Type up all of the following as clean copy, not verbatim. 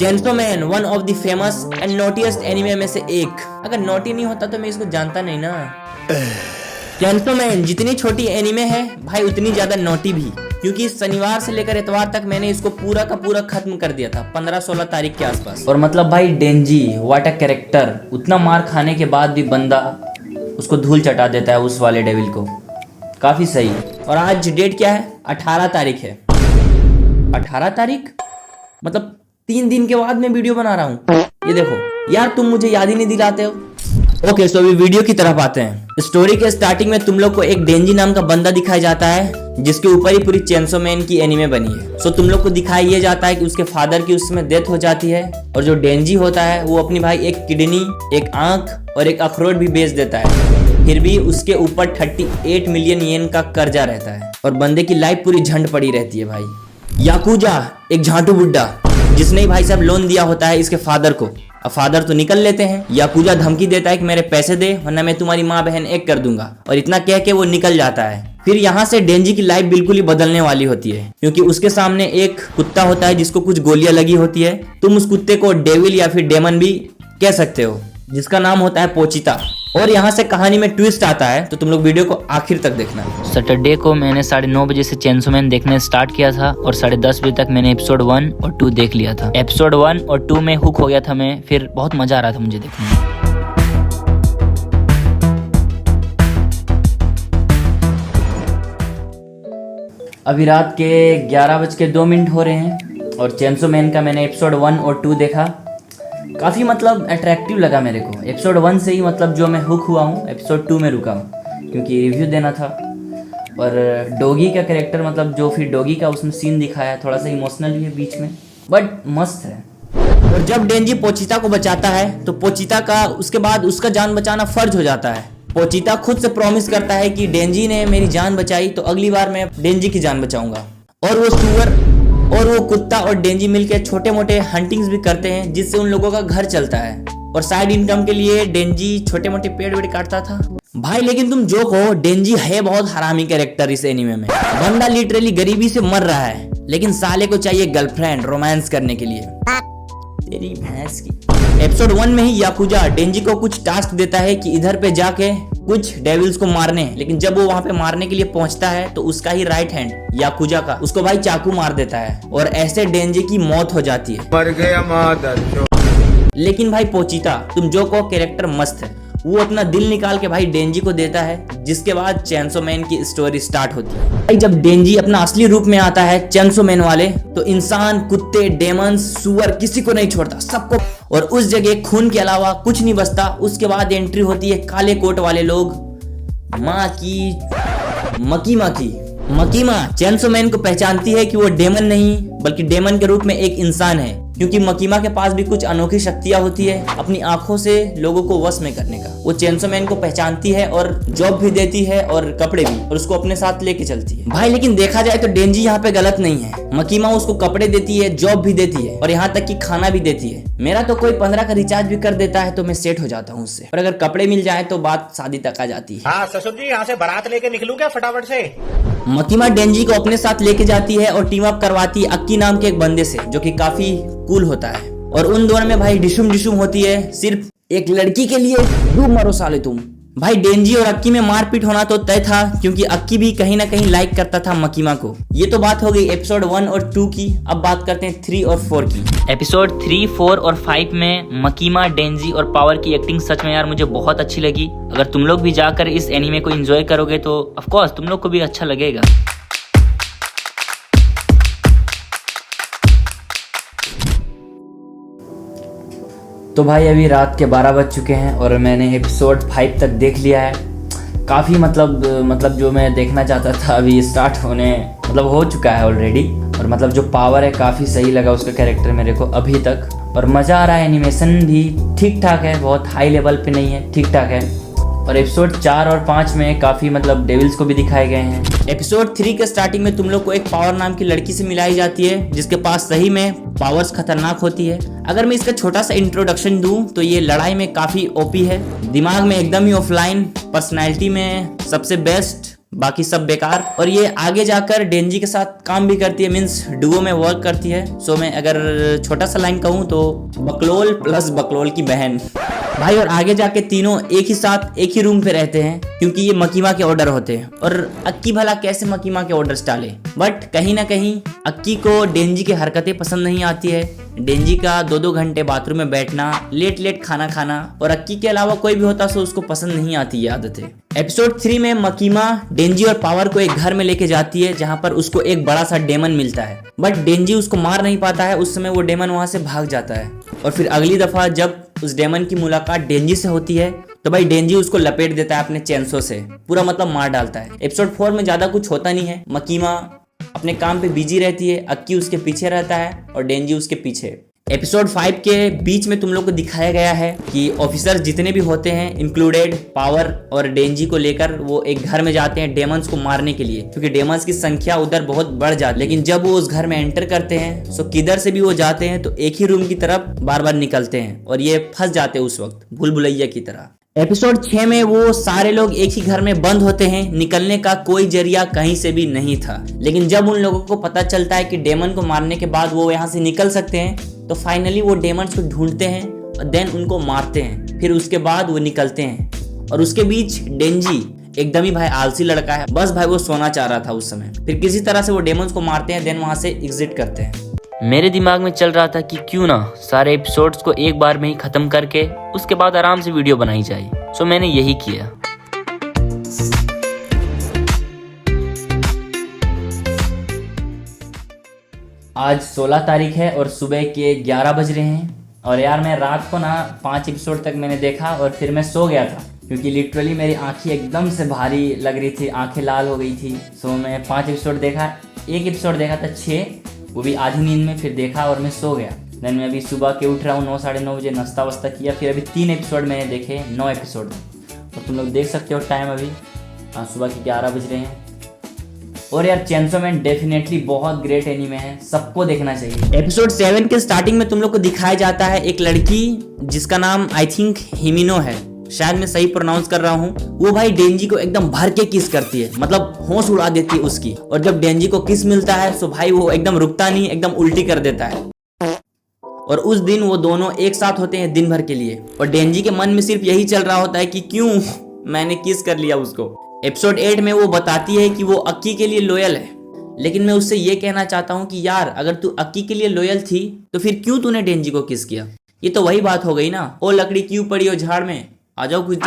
Chainsaw Man one of the famous and notiest anime में से एक। अगर नोटी नहीं होता तो मैं इसको जानता नहीं ना। चेंसो मैन जितनी छोटी एनिमे है भाई उतनी ज्यादा नोटी भी, क्योंकि शनिवार से लेकर इतवार तक मैंने इसको पूरा का पूरा खत्म कर दिया था 15-16 तारीख के आसपास। और मतलब भाई डेंजी व्हाट अ कैरेक्टर, उतना मार खाने के बाद भी बंदा उसको धूल चटा देता है उस वाले डेविल को, काफी सही। और आज डेट क्या है? 18 तारीख है। 18 तारीख मतलब 3 दिन के बाद मैं वीडियो बना रहा हूँ। ये देखो यार, तुम मुझे याद ही नहीं दिलाते हो। ओके सो अभी वीडियो की तरफ आते हैं। स्टोरी के स्टार्टिंग में तुम लोग को एक डेंजी नाम का बंदा दिखाया जाता है जिसके ऊपर ही पूरी चेंसो मैन की एनीमे बनी है। सो तुम लोग को दिखाया ये जाता है कि उसके फादर की उसमें डेथ हो जाती है, और जो डेंजी होता है वो अपनी भाई एक किडनी, एक आंख और एक अखरोट भी बेच देता है। फिर भी उसके ऊपर 38 मिलियन येन का कर्जा रहता है और बंदे की लाइफ पूरी झंड पड़ी रहती है भाई। याकुजा एक झांटू बुड्ढा जिसने भाई साहब लोन दिया होता है इसके फादर को। अब फादर तो निकल लेते हैं, याकुजा धमकी देता है कि मेरे पैसे दे वरना मैं तुम्हारी माँ बहन एक कर दूंगा, और इतना कह के वो निकल जाता है। फिर यहाँ से डेंजी की लाइफ बिल्कुल ही बदलने वाली होती है, क्योंकि उसके सामने एक कुत्ता होता है जिसको कुछ गोलियां लगी होती है। तुम उस कुत्ते को डेविल या फिर डेमन भी कह सकते हो, जिसका नाम होता है पोचिता। और यहाँ से कहानी में ट्विस्ट आता है, तो तुम लोग वीडियो को आखिर तक देखना। सैटरडे को मैंने 9:30 बजे से चेंसो मैन देखने स्टार्ट किया था और 10:30 बजे तक मैंने एपिसोड 1 और 2 देख लिया था। एपिसोड 1 और 2 में हुक हो गया था मैं, फिर बहुत मजा आ रहा था मुझे देखने में। अभी रात के 11:02 हो रहे हैं और चेंसो मैन का मैंने एपिसोड 1 और 2 देखा। काफ़ी मतलब अट्रैक्टिव लगा मेरे को। एपिसोड 1 से ही मतलब जो मैं हुक हुआ हूँ, एपिसोड 2 में रुका हूँ क्योंकि रिव्यू देना था। और डॉगी का कैरेक्टर मतलब जो फिर डॉगी का उसमें सीन दिखाया, थोड़ा सा इमोशनल भी है बीच में, बट मस्त है। और जब डेंजी पोचिता को बचाता है तो पोचिता का उसके बाद उसका जान बचाना फर्ज हो जाता है। पोचिता खुद से प्रॉमिस करता है कि डेंजी ने मेरी जान बचाई तो अगली बार मैं डेंजी की जान बचाऊंगा। और वो सुअर और वो कुत्ता और डेंजी मिलकर छोटे मोटे हंटिंग्स भी करते हैं जिससे उन लोगों का घर चलता है। और साइड इनकम के लिए डेंजी छोटे मोटे पेड़ वेड़ काटता था भाई। लेकिन तुम जो कहो, डेंजी है बहुत हरामी कैरेक्टर इस एनीमे में। बंदा लिटरली गरीबी से मर रहा है, लेकिन साले को चाहिए गर्लफ्रेंड रोमांस करने के लिए। तेरी भैंस की। एपिसोड 1 में ही याकुजा डेंजी को कुछ टास्क देता है कि इधर पे जाके कुछ डेविल्स को मारने हैं, लेकिन जब वो वहां पे मारने के लिए पहुंचता है तो उसका ही राइट हैंड याकुजा का उसको भाई चाकू मार देता है और ऐसे डेंजी की मौत हो जाती है। मर गया मादर। लेकिन भाई पोचिता तुम जो को कैरेक्टर मस्त है, वो अपना दिल निकाल के भाई डेंजी को देता है, जिसके बाद चेंसो मैन की स्टोरी स्टार्ट होती है। भाई जब डेंजी अपना असली रूप में आता है चेंसो मैन वाले, तो इंसान, कुत्ते, डेमंस, सुअर किसी को नहीं छोड़ता, सबको। और उस जगह खून के अलावा कुछ नहीं बचता। उसके बाद एंट्री होती है काले कोट वाले लोग, माँ की मकीमा चेंसो मैन को पहचानती है कि वो डेमन नहीं बल्कि डेमन के रूप में एक इंसान है, क्योंकि मकीमा के पास भी कुछ अनोखी शक्तियां होती है अपनी आंखों से लोगों को वश में करने का। वो चेंसो मैन को पहचानती है और जॉब भी देती है और कपड़े भी, और उसको अपने साथ लेके चलती है। भाई लेकिन देखा जाए तो डेंजी यहाँ पे गलत नहीं है। मकीमा उसको कपड़े देती है, जॉब भी देती है और यहाँ तक कि खाना भी देती है। मेरा तो कोई 15 का रिचार्ज भी कर देता है तो मैं सेट हो जाता हूँ उससे, और अगर कपड़े मिल जाए तो बात शादी तक आ जाती है। हाँ ससुर जी, यहाँ से बारात लेके निकलूं क्या फटाफट से? मकीमा डेंजी को अपने साथ लेके जाती है और टीम अप करवाती है अक्की नाम के एक बंदे से, जो कि काफी कूल होता है। और उन दोनों में भाई डिशुम होती है, सिर्फ एक लड़की के लिए डूब मरो साले तुम। भाई डेंजी और अक्की में मारपीट होना तो तय था, क्योंकि अक्की भी कहीं ना कहीं लाइक करता था मकीमा को। ये तो बात हो गई एपिसोड 1 और 2 की। अब बात करते हैं 3 और 4 की। एपिसोड 3, 4 और 5 में मकीमा, डेंजी और पावर की एक्टिंग सच में यार मुझे बहुत अच्छी लगी। अगर तुम लोग भी जाकर इस एनीमे को एंजॉय करोगे तो ऑफ कोर्स तुम लोग को भी अच्छा लगेगा। तो भाई अभी रात के 12 बज चुके हैं और मैंने एपिसोड 5 तक देख लिया है। काफ़ी मतलब जो मैं देखना चाहता था अभी स्टार्ट होने हो चुका है ऑलरेडी। और मतलब जो पावर है काफ़ी सही लगा उसका कैरेक्टर मेरे को अभी तक, और मज़ा आ रहा है। एनिमेशन भी ठीक ठाक है, बहुत हाई लेवल पे नहीं है, ठीक ठाक है। और एपिसोड 4 और 5 में काफ़ी डेविल्स को भी दिखाए गए हैं। एपिसोड 3 के स्टार्टिंग में तुम लोग को एक पावर नाम की लड़की से मिलाई जाती है, जिसके पास सही में पावर्स खतरनाक होती है। अगर मैं इसका छोटा सा इंट्रोडक्शन दूं तो ये लड़ाई में काफ़ी ओपी है, दिमाग में एकदम ही ऑफलाइन, पर्सनैलिटी में सबसे बेस्ट, बाकी सब बेकार। और ये आगे जाकर डेंजी के साथ काम भी करती है, मीन्स डुओ में वर्क करती है। सो मैं अगर छोटा सा लाइन कहूँ तो बकलोल प्लस बकलोल की बहन भाई। और आगे जाके तीनों एक ही साथ एक ही रूम पे रहते हैं क्योंकि ये मकीमा के ऑर्डर होते हैं। और अक्की भला कैसे मकीमा के ऑर्डर्स डाले, बट कहीं ना कहीं अक्की को डेंजी की हरकतें पसंद नहीं आती है। डेंजी का 2-2 घंटे बाथरूम में बैठना, लेट लेट खाना खाना, और अक्की के अलावा कोई भी होता तो उसको पसंद नहीं आती ये आदतें। एपिसोड 3 में मकीमा डेंजी और पावर को एक घर में लेके जाती है जहां पर उसको एक बड़ा सा डेमन मिलता है, बट डेंजी उसको मार नहीं पाता है। उस समय वो डेमन वहां से भाग जाता है। और फिर अगली दफा जब उस डेमन की मुलाकात डेंजी से होती है तो भाई डेंजी उसको लपेट देता है अपने चेंसो से, पूरा मतलब मार डालता है। एपिसोड 4 में ज्यादा कुछ होता नहीं है। मकीमा अपने काम पे बिजी रहती है, अक्की उसके पीछे रहता है और डेंजी उसके पीछे। एपिसोड 5 के बीच में तुम लोग को दिखाया गया है कि ऑफिसर जितने भी होते हैं इंक्लूडेड पावर और डेंजी को लेकर वो एक घर में जाते हैं डेमंस को मारने के लिए, क्योंकि डेमंस की संख्या उधर बहुत बढ़ जाती है। लेकिन जब वो उस घर में एंटर करते हैं सो किधर से भी वो जाते हैं तो एक ही रूम की तरफ बार बार निकलते हैं और ये फंस जाते हैं उस वक्त भूल भुलैया की तरह। एपिसोड 6 में वो सारे लोग एक ही घर में बंद होते हैं, निकलने का कोई जरिया कहीं से भी नहीं था। लेकिन जब उन लोगों को पता चलता है कि डेमन को मारने के बाद वो यहाँ से निकल सकते हैं तो फाइनली वो डेमन्स को ढूंढते हैं और देन उनको मारते हैं। फिर उसके बाद वो निकलते हैं और उसके बीच डेंजी एकदम ही भाई आलसी लड़का है, बस भाई वो सोना चाह रहा था उस समय। फिर किसी तरह से वो डेमन्स को मारते हैं, देन वहां से एग्जिट करते हैं। मेरे दिमाग में चल रहा था कि क्यों ना सारे एपिसोड्स को एक बार में ही खत्म करके उसके बाद आराम से वीडियो बनाई जाए। सो मैंने यही किया। आज 16 तारीख है और सुबह के 11 बज रहे हैं। और यार मैं रात को ना 5 एपिसोड तक मैंने देखा और फिर मैं सो गया था क्योंकि लिटरली मेरी आंखें एकदम से भारी लग रही थी, आंखें लाल हो गई थी। सो मैं 5 एपिसोड देखा, एक एपिसोड देखा था 6, वो भी आधी नींद में, फिर देखा और मैं सो गया। देन मैं अभी सुबह के उठ रहा हूँ 9 साढ़े 9 बजे, नाश्ता वास्ता किया, फिर अभी 3 एपिसोड मैंने देखे, 9 एपिसोड। और तुम लोग देख सकते हो टाइम अभी सुबह के 11 बज रहे हैं। और यार चेंसो मैन डेफिनेटली बहुत ग्रेट एनीमे है, सबको देखना चाहिए। एपिसोड 7 के स्टार्टिंग में तुम लोग को दिखाया जाता है एक लड़की जिसका नाम आई थिंक हिमिनो है, शायद मैं सही प्रोनाउंस कर रहा हूँ। वो भाई डेंजी को एकदम भर के किस करती है, मतलब होश उड़ा देती है उसकी। और जब डेंजी को किस मिलता है तो भाई वो एकदम रुकता नहीं, एकदम उल्टी कर देता है। और उस दिन वो दोनों एक साथ होते हैं दिन भर के लिए और डेंजी के मन में सिर्फ यही चल रहा होता है कि क्यों मैंने किस कर लिया उसको। एपिसोड 8 में वो बताती है कि वो अक्की के लिए लॉयल है, लेकिन मैं उससे ये कहना चाहता हूँ कि यार अगर तू अक्की के लिए लॉयल थी तो फिर क्यों तूने डेंजी को किस किया। ये तो वही बात हो गई ना, ओ लकड़ी क्यों पड़ी हो झाड़ में, आ जाओ कुछ।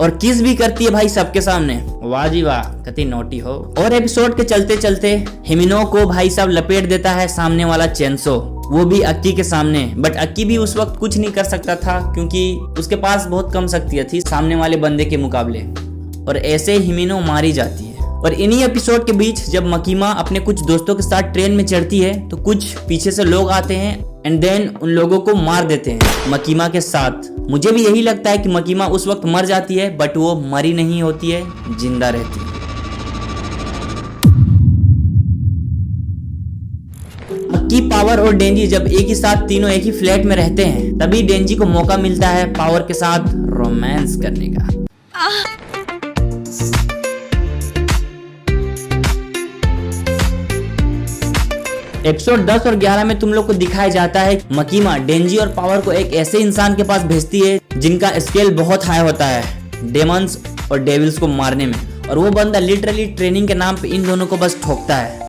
और किस भी करती है भाई सबके सामने, वाह जी वाह, कति नोटी हो। और एपिसोड के चलते चलते हिमिनो को भाई साहब लपेट देता है सामने वाला चेंसो, वो भी अक्की के सामने। बट अक्की भी उस वक्त कुछ नहीं कर सकता था क्योंकि उसके पास बहुत कम शक्तियां थी सामने वाले बंदे के मुकाबले। और ऐसे हिमिनो मारी जाती है। और इन्हीं एपिसोड के बीच जब मकीमा अपने कुछ दोस्तों के साथ ट्रेन में चढ़ती है तो कुछ पीछे से लोग आते हैं एंड देन उन लोगों को मार देते हैं मकीमा के साथ। मुझे भी यही लगता है कि मकीमा उस वक्त मर जाती है, बट वो मरी नहीं होती है, जिंदा रहती है। अक्की, पावर और डेंजी जब एक ही साथ तीनों एक ही फ्लैट में रहते हैं तभी डेंजी को मौका मिलता है पावर के साथ रोमांस करने का। एपिसोड 10 और 11 में तुम लोग को दिखाया जाता है मकीमा डेंजी और पावर को एक ऐसे इंसान के पास भेजती है जिनका स्केल बहुत हाई होता है डेमंस और डेविल्स को मारने में। और वो बंदा लिटरली ट्रेनिंग के नाम पे इन दोनों को बस ठोकता है,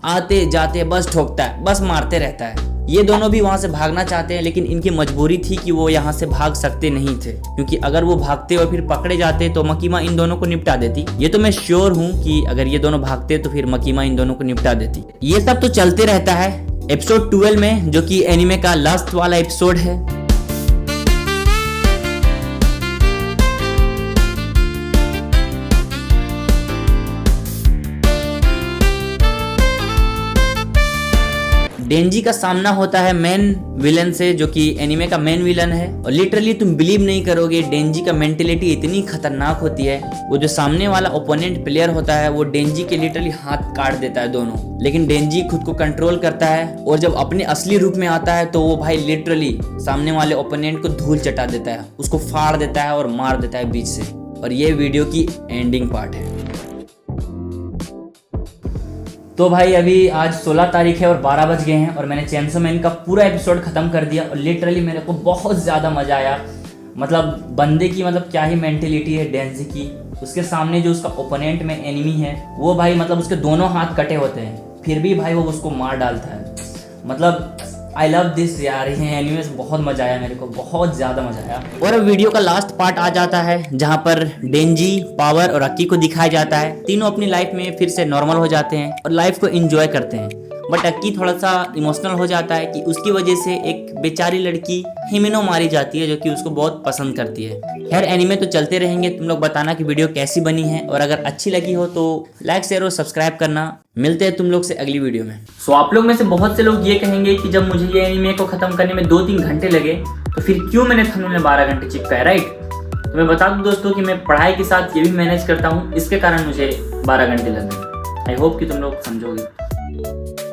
आते जाते बस ठोकता है, बस मारते रहता है। ये दोनों भी वहां से भागना चाहते हैं लेकिन इनकी मजबूरी थी कि वो यहाँ से भाग सकते नहीं थे, क्योंकि अगर वो भागते और फिर पकड़े जाते तो मकीमा इन दोनों को निपटा देती। ये तो मैं श्योर हूँ कि अगर ये दोनों भागते तो फिर मकीमा इन दोनों को निपटा देती। ये सब तो चलते रहता है एपिसोड 12 में, जो कि एनिमे का लास्ट वाला एपिसोड है। डेंजी का सामना होता है मेन विलन से, जो कि एनिमे का मेन विलन है। और लिटरली तुम बिलीव नहीं करोगे, डेंजी का मेंटेलिटी इतनी खतरनाक होती है। वो जो सामने वाला ओपोनेंट प्लेयर होता है वो डेंजी के लिटरली हाथ काट देता है दोनों, लेकिन डेंजी खुद को कंट्रोल करता है और जब अपने असली रूप में आता है तो वो भाई लिटरली सामने वाले ओपोनेंट को धूल चटा देता है, उसको फाड़ देता है और मार देता है बीच से। और ये वीडियो की एंडिंग पार्ट है। तो भाई अभी आज 16 तारीख है और 12 बज गए हैं और मैंने चेनसो मैन का पूरा एपिसोड ख़त्म कर दिया और लिटरली मेरे को बहुत ज़्यादा मज़ा आया। मतलब बंदे की मतलब क्या ही मेंटेलिटी है डेंजी की। उसके सामने जो उसका ओपोनेंट में एनिमी है वो भाई मतलब उसके दोनों हाथ कटे होते हैं, फिर भी भाई वो उसको मार डालता है। मतलब आई लव दिस यार, ये एनिमे से बहुत मजा आया, मेरे को बहुत ज़्यादा मजा आया। और अब वीडियो का लास्ट पार्ट आ जाता है जहाँ पर डेंजी, पावर और अक्की को दिखाया जाता है। तीनों अपनी लाइफ में फिर से नॉर्मल हो जाते हैं और लाइफ को एंजॉय करते हैं। बट अक्की थोड़ा सा इमोशनल हो जाता है कि उसकी वजह से एक बेचारी लड़की हिमेनो मारी जाती है जो कि उसको बहुत पसंद करती है। खैर एनिमे तो चलते रहेंगे, तुम लोग बताना कि वीडियो कैसी बनी है और अगर अच्छी लगी हो तो लाइक शेयर और सब्सक्राइब करना। मिलते हैं तुम लोग से अगली वीडियो में। सो आप लोग में से बहुत से लोग ये कहेंगे कि जब मुझे ये एनिमे को खत्म करने में 2-3 घंटे लगे तो फिर क्यों मैंने थंबनेल में 12 घंटे चिपकाया, राइट? तो मैं बता दूं दोस्तों कि मैं पढ़ाई के साथ ये भी मैनेज करता हूँ, इसके कारण मुझे 12 घंटे लग गए। आई होप कि तुम लोग समझोगे।